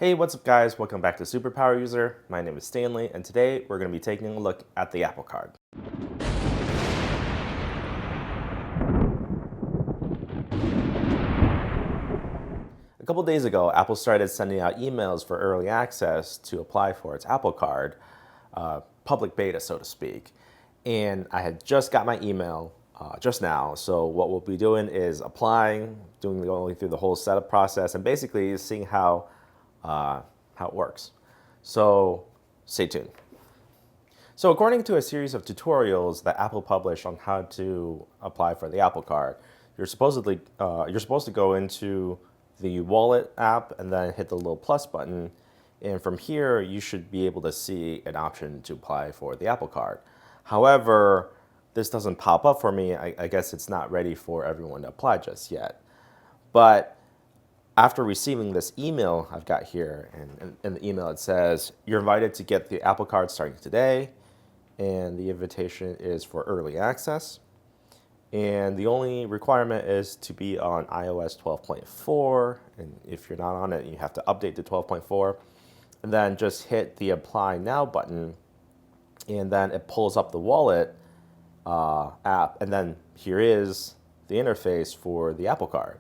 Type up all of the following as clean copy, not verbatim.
Hey, what's up guys? Welcome back to Superpower User. My name is Stanley, and today we're going to be taking a look at the Apple Card. A couple days ago, Apple started sending out emails for early access to apply for its Apple Card, public beta, so to speak. And I had just got my email just now, so what we'll be doing is applying, going through the whole setup process, and basically seeing how it works. So stay tuned. So according to a series of tutorials that Apple published on how to apply for the Apple Card, you're supposed to go into the Wallet app and then hit the little plus button. And from here, you should be able to see an option to apply for the Apple Card. However, this doesn't pop up for me. I guess it's not ready for everyone to apply just yet. But after receiving this email I've got here, and in the email it says, you're invited to get the Apple Card starting today, and the invitation is for early access. And the only requirement is to be on iOS 12.4, and if you're not on it, you have to update to 12.4, and then just hit the Apply Now button, and then it pulls up the Wallet app, and then here is the interface for the Apple Card.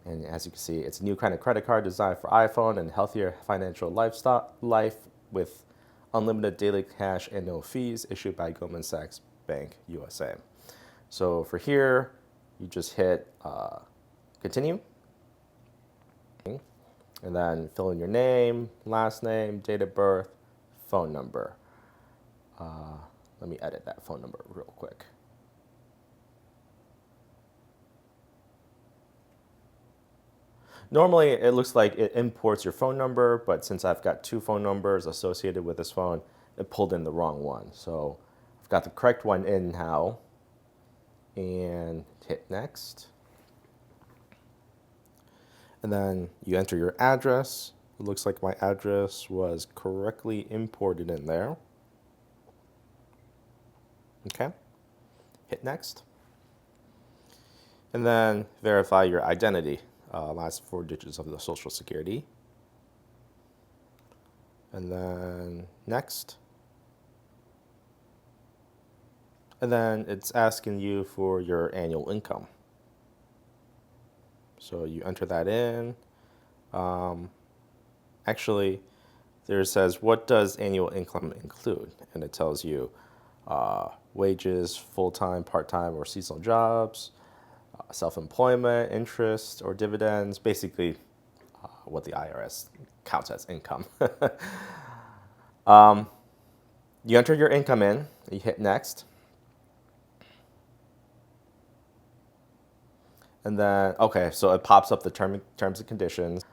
And as you can see, it's a new kind of credit card designed for iPhone and healthier financial life with unlimited daily cash and no fees, issued by Goldman Sachs Bank USA. So for here, you just hit continue, and then fill in your name, last name, date of birth, phone number. Let me edit that phone number real quick. Normally, it looks like it imports your phone number, but since I've got two phone numbers associated with this phone, it pulled in the wrong one. So I've got the correct one in now, and hit next. And then you enter your address. It looks like my address was correctly imported in there. Okay, hit next. And then verify your identity. Last 4 digits of the Social Security. And then next. And then it's asking you for your annual income. So you enter that in. Actually, there says, what does annual income include? And it tells you wages, full-time, part-time, or seasonal jobs, self-employment, interest, or dividends, basically what the IRS counts as income. You enter your income in, you hit next. And then, okay, so it pops up the terms and conditions.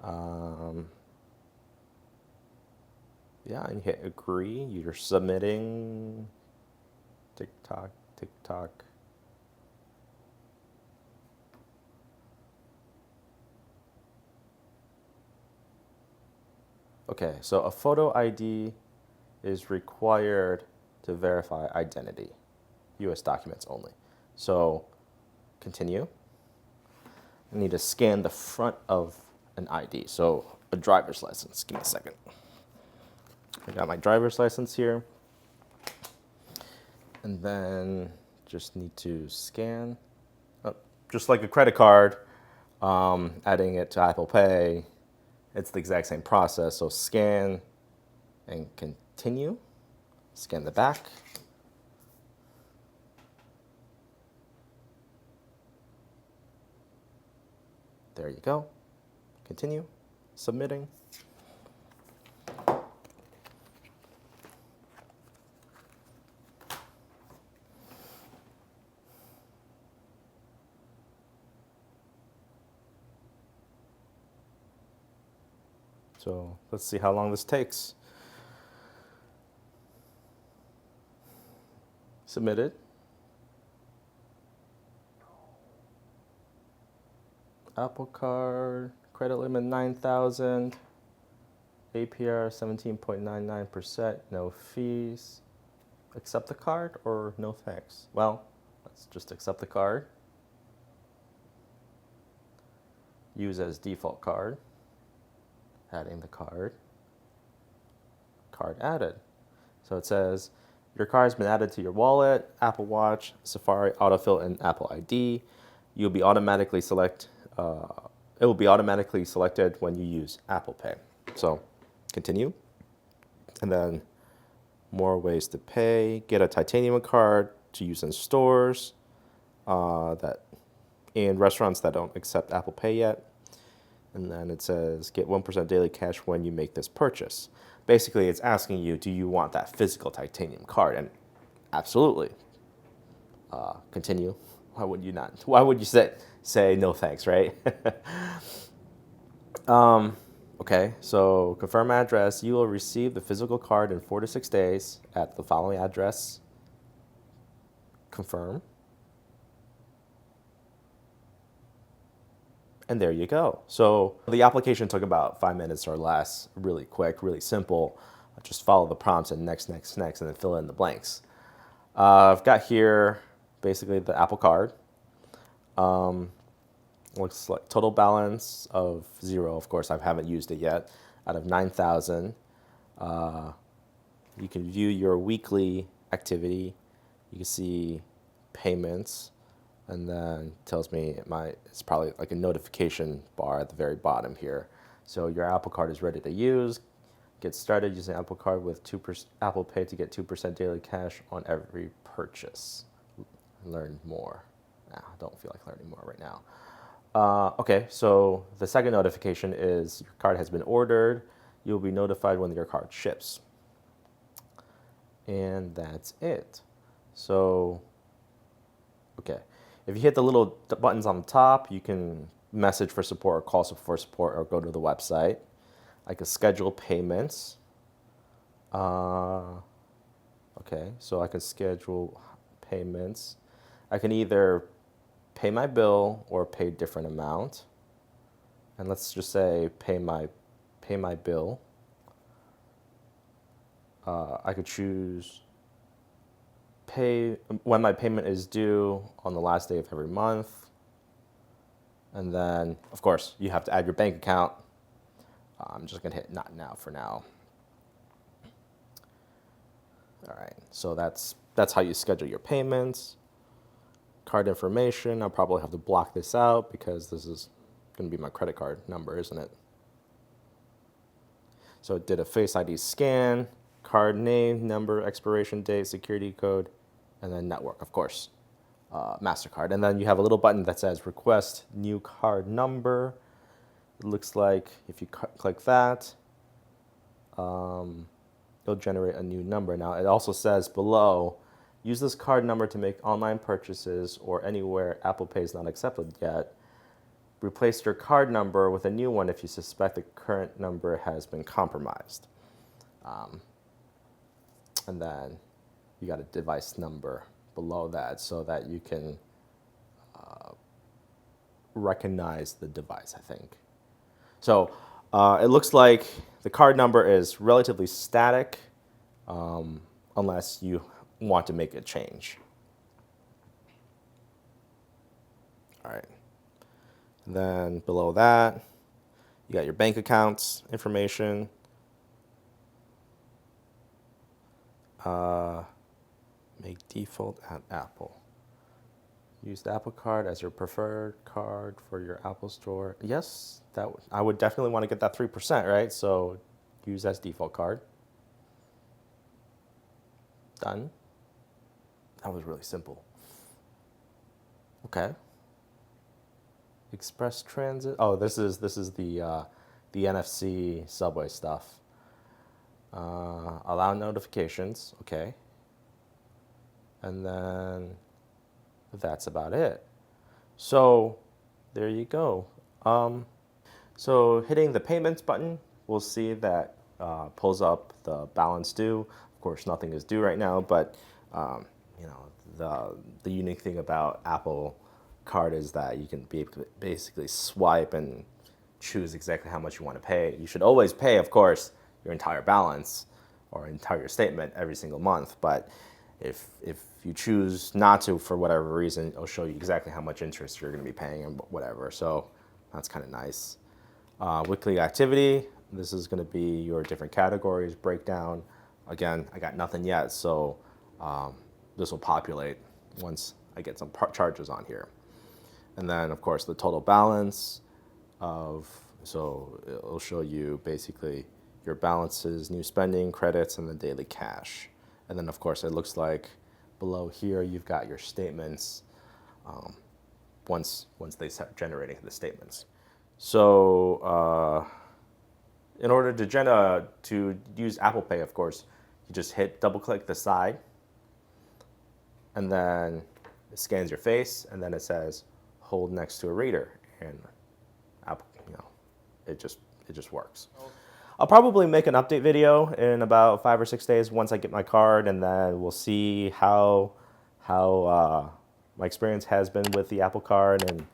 Yeah, and you hit agree. You're submitting TikTok. Okay, so a photo ID is required to verify identity. US documents only. So continue. I need to scan the front of an ID. So a driver's license. Give me a second. I got my driver's license here. And then just need to scan. Just like a credit card, adding it to Apple Pay. It's the exact same process. So scan and continue. Scan the back. There you go. Continue. Submitting. So let's see how long this takes. Submitted. Apple Card, credit limit 9,000, APR 17.99%, no fees. Accept the card or no thanks? Well, let's just accept the card. Use as default card. Adding the card. Card added. So it says your card has been added to your wallet, Apple Watch, Safari autofill, and Apple ID. You'll be automatically select. It will be automatically selected when you use Apple Pay. So continue, and then more ways to pay. Get a titanium card to use in stores that and restaurants that don't accept Apple Pay yet. And then it says get 1% daily cash when you make this purchase. Basically, it's asking you, do you want that physical titanium card? And absolutely. Continue. Why would you not? Why would you say no thanks, right? Okay, so confirm address. You will receive the physical card in 4 to 6 days at the following address. Confirm. And there you go. So the application took about 5 minutes or less, really quick, really simple. Just follow the prompts and next, and then fill in the blanks. I've got here basically the Apple Card. Looks like total balance of 0. Of course, I haven't used it yet. Out of 9,000. You can view your weekly activity. You can see payments. And then it tells me it's probably like a notification bar at the very bottom here. So your Apple Card is ready to use. Get started using Apple Card with 2% Apple Pay to get 2% daily cash on every purchase. Learn more. Nah, I don't feel like learning more right now. Okay, so the second notification is your card has been ordered. You'll be notified when your card ships. And that's it. So, okay. If you hit the little buttons on the top, you can message for support or call for support or go to the website. I can schedule payments. Okay, so I can schedule payments. I can either pay my bill or pay a different amount. And let's just say pay my bill. I could choose pay when my payment is due on the last day of every month. And then, of course, you have to add your bank account. I'm just gonna hit not now for now. All right, so that's how you schedule your payments. Card information, I'll probably have to block this out because this is gonna be my credit card number, isn't it? So it did a Face ID scan, card name, number, expiration date, security code, and then network, of course, MasterCard. And then you have a little button that says request new card number. It looks like if you click that, it'll generate a new number. Now it also says below, use this card number to make online purchases or anywhere Apple Pay is not accepted yet. Replace your card number with a new one if you suspect the current number has been compromised. And then you got a device number below that so that you can recognize the device, I think. So it looks like the card number is relatively static unless you want to make a change. All right. And then below that, you got your bank accounts information. Make default at Apple. Use the Apple Card as your preferred card for your Apple Store. Yes, I would definitely want to get that 3%, right? So use as default card. Done. That was really simple. Okay. Express Transit. Oh, this is the NFC subway stuff. Allow notifications. Okay. And then that's about it. So there you go. So hitting the payments button, we'll see that pulls up the balance due. Of course, nothing is due right now, but you know, the unique thing about Apple Card is that you can basically swipe and choose exactly how much you want to pay. You should always pay, of course, your entire balance or entire statement every single month, but if you choose not to for whatever reason, it'll show you exactly how much interest you're going to be paying and whatever. So that's kind of nice. Weekly activity, This is going to be your different categories breakdown. Again, I got nothing yet, so this will populate once I get some charges on here. And then, of course, the total balance so it'll show you basically your balances, new spending, credits, and the daily cash. And then, of course, it looks like below here you've got your statements once they start generating the statements. So in order to use Apple Pay, of course, you just double click the side, and then it scans your face, and then it says hold next to a reader, and Apple, it just works. I'll probably make an update video in about 5 or 6 days once I get my card, and then we'll see how my experience has been with the Apple Card. And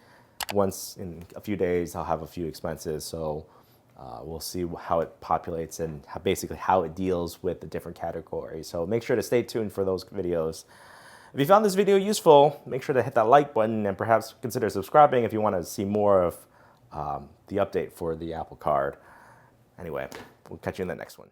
once in a few days, I'll have a few expenses, so we'll see how it populates and basically how it deals with the different categories. So make sure to stay tuned for those videos. If you found this video useful, make sure to hit that like button and perhaps consider subscribing if you want to see more of the update for the Apple Card. Anyway, we'll catch you in the next one.